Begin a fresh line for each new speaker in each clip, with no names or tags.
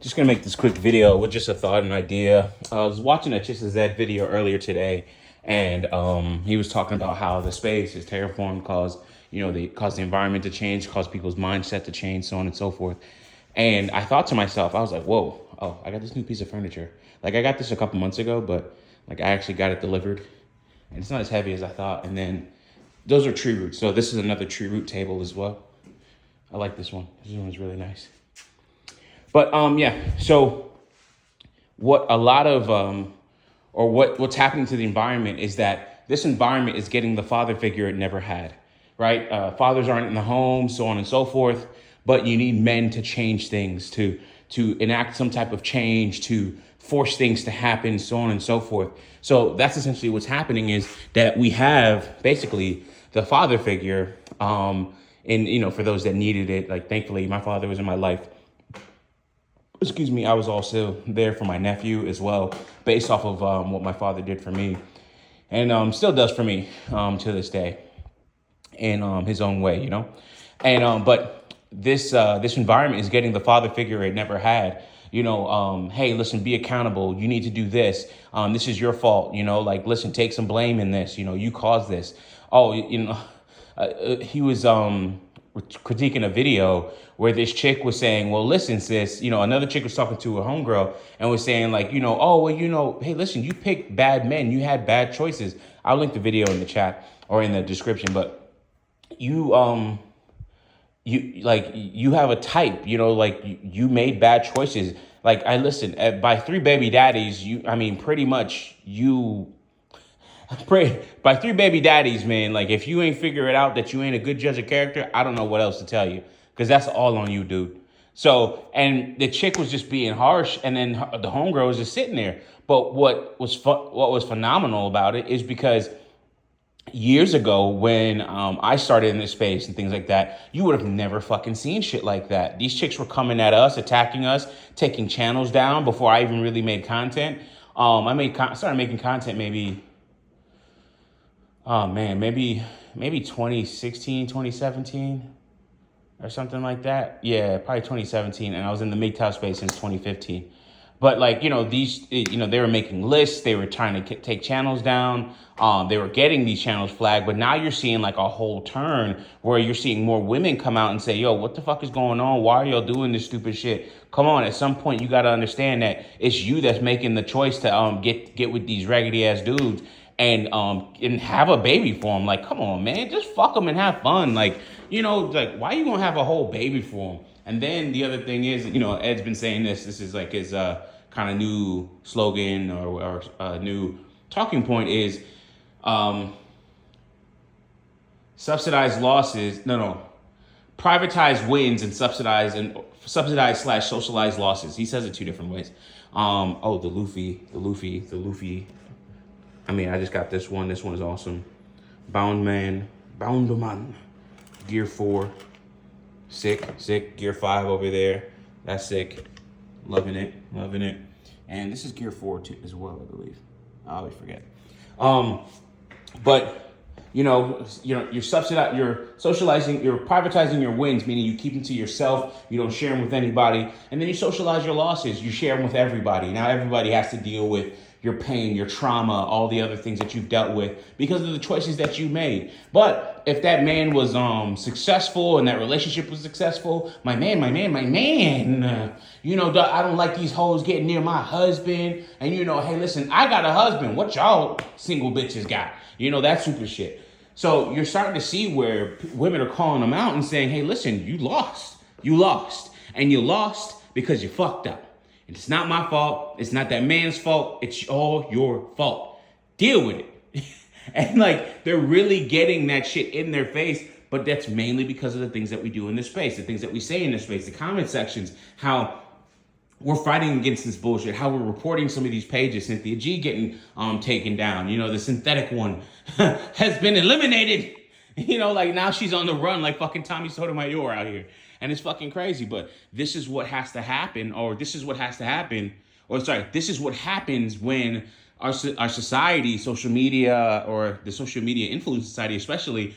Just gonna make this quick video with just a thought and idea. I was watching a Chissa Zed video earlier today, and he was talking about how the space is terraformed, they cause the environment to change, cause people's mindset to change, so on and so forth. And I thought to myself, I was like, whoa, oh, I got this new piece of furniture. Like I got this a couple months ago, but like I actually got it delivered, and it's not as heavy as I thought. And then those are tree roots, so this is another tree root table as well. I like this one. This one is really nice. But yeah, so what a lot of what's happening to the environment is that this environment is getting the father figure it never had, right? Fathers aren't in the home, so on and so forth. But you need men to change things, to enact some type of change, to force things to happen, so on and so forth. So that's essentially what's happening, is that we have basically the father figure, and for those that needed it. Like, thankfully, my father was in my life. I was also there for my nephew as well, based off of what my father did for me, and still does for me to this day, in his own way, And but this environment is getting the father figure it never had. Hey, listen, be accountable. You need to do this. This is your fault. Listen, take some blame in this. You caused this. Oh, he was critiquing a video where this chick was saying, well, listen, sis, another chick was talking to a homegirl and was saying hey, listen, you picked bad men. You had bad choices. I'll link the video in the chat or in the description, but you have a type, you made bad choices. By three baby daddies, by three baby daddies, man, if you ain't figure it out that you ain't a good judge of character, I don't know what else to tell you, because that's all on you, dude. So, and the chick was just being harsh, and then the homegirl was just sitting there. But what was phenomenal about it is because years ago, when I started in this space and things like that, you would have never fucking seen shit like that. These chicks were coming at us, attacking us, taking channels down before I even really made content. I started making content maybe 2016, 2017 or something like that. Yeah, probably 2017. And I was in the MGTOW space since 2015. But they were making lists. They were trying to take channels down. They were getting these channels flagged. But now you're seeing a whole turn where you're seeing more women come out and say, yo, what the fuck is going on? Why are y'all doing this stupid shit? Come on, at some point you got to understand that it's you that's making the choice to get with these raggedy ass dudes and have a baby for them. Come on, man, just fuck them and have fun. Why you gonna have a whole baby for them? And then the other thing is, Ed's been saying this. This is his kind of new slogan or new talking point is subsidized losses. No, privatized wins and subsidized / socialized losses. He says it two different ways. The Luffy. I just got this one. This one is awesome. Boundman, Gear 4. Sick. Gear 5 over there. That's sick. Loving it. And this is Gear 4 too, as well, I believe. I always forget. But you're socializing, you're privatizing your wins, meaning you keep them to yourself, you don't share them with anybody, and then you socialize your losses, you share them with everybody. Now everybody has to deal with your pain, your trauma, all the other things that you've dealt with because of the choices that you made. But if that man was successful and that relationship was successful, my man, I don't like these hoes getting near my husband. And hey, listen, I got a husband. What y'all single bitches got? That super shit. So you're starting to see where women are calling them out and saying, hey, listen, you lost. And you lost because you fucked up. It's not my fault. It's not that man's fault. It's all your fault. Deal with it. And they're really getting that shit in their face. But that's mainly because of the things that we do in this space, the things that we say in this space, the comment sections, how we're fighting against this bullshit, how we're reporting some of these pages, Cynthia G getting taken down. The synthetic one has been eliminated. Now she's on the run like fucking Tommy Sotomayor out here. And it's fucking crazy, but this is what has to happen, this is what happens when our society, social media, or the social media influence society especially,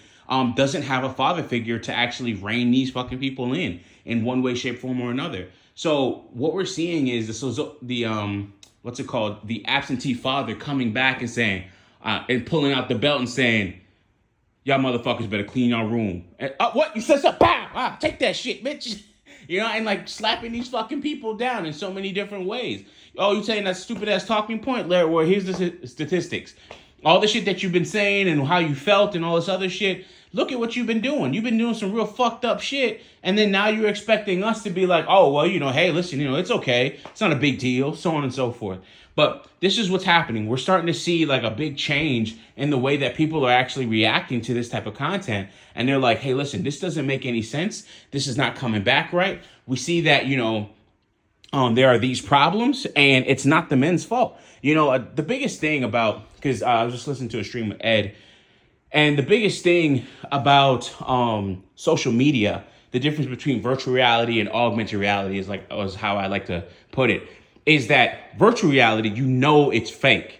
doesn't have a father figure to actually rein these fucking people in one way, shape, form, or another. So what we're seeing is what's it called? The absentee father coming back and saying, and pulling out the belt and saying, y'all motherfuckers better clean your room. And what? You said something? Pow! Take that shit, bitch. And like slapping these fucking people down in so many different ways. Oh, you saying that stupid ass talking point, Larry? Well, here's the statistics. All the shit that you've been saying and how you felt and all this other shit. Look at what you've been doing. You've been doing some real fucked up shit. And then now you're expecting us to be like, oh, well, hey, listen, it's okay. It's not a big deal, so on and so forth. But this is what's happening. We're starting to see like a big change in the way that people are actually reacting to this type of content. And they're like, hey, listen, this doesn't make any sense. This is not coming back right. We see that, there are these problems and it's not the men's fault. The biggest thing about, because I was just listening to a stream of Ed, and the biggest thing about social media, the difference between virtual reality and augmented reality is how I like to put it, is that virtual reality, it's fake.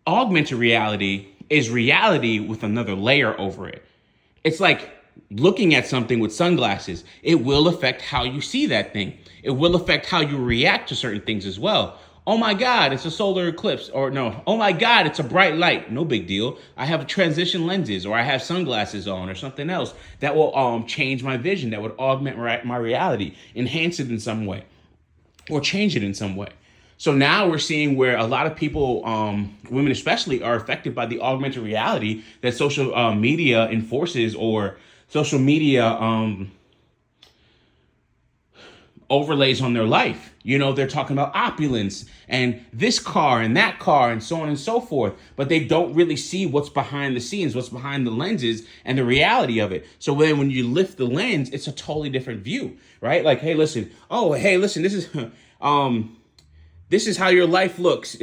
Augmented reality is reality with another layer over it. It's like looking at something with sunglasses. It will affect how you see that thing. It will affect how you react to certain things as well. Oh my God, it's a solar eclipse. Or no, oh my God, it's a bright light. No big deal. I have transition lenses, or I have sunglasses on, or something else that will change my vision, that would augment my reality, enhance it in some way, or change it in some way. So now we're seeing where a lot of people, women especially, are affected by the augmented reality that social media enforces, or social media overlays on their life. They're talking about opulence and this car and that car and so on and so forth, but they don't really see what's behind the scenes, what's behind the lenses and the reality of it. So then when you lift the lens, it's a totally different view, right? Like, hey, listen, this is, this is how your life looks.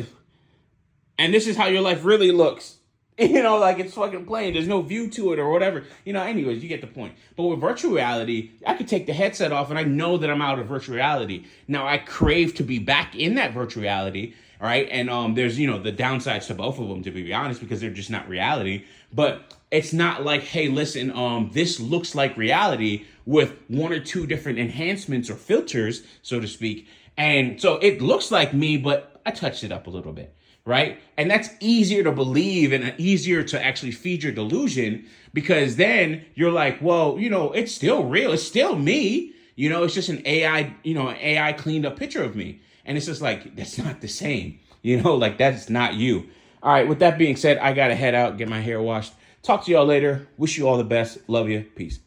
And this is how your life really looks. Like it's fucking plain. There's no view to it or whatever. Anyways, you get the point. But with virtual reality, I could take the headset off and I know that I'm out of virtual reality. Now I crave to be back in that virtual reality, all right? And there's, the downsides to both of them, to be honest, because they're just not reality. But it's not like, hey, listen, this looks like reality with one or two different enhancements or filters, so to speak. And so it looks like me, but I touched it up a little bit. Right? And that's easier to believe and easier to actually feed your delusion, because then you're like, well, it's still real. It's still me. It's just an AI, an AI cleaned up picture of me. And it's just like, that's not the same. Like that's not you. All right. With that being said, I got to head out, get my hair washed. Talk to y'all later. Wish you all the best. Love you. Peace.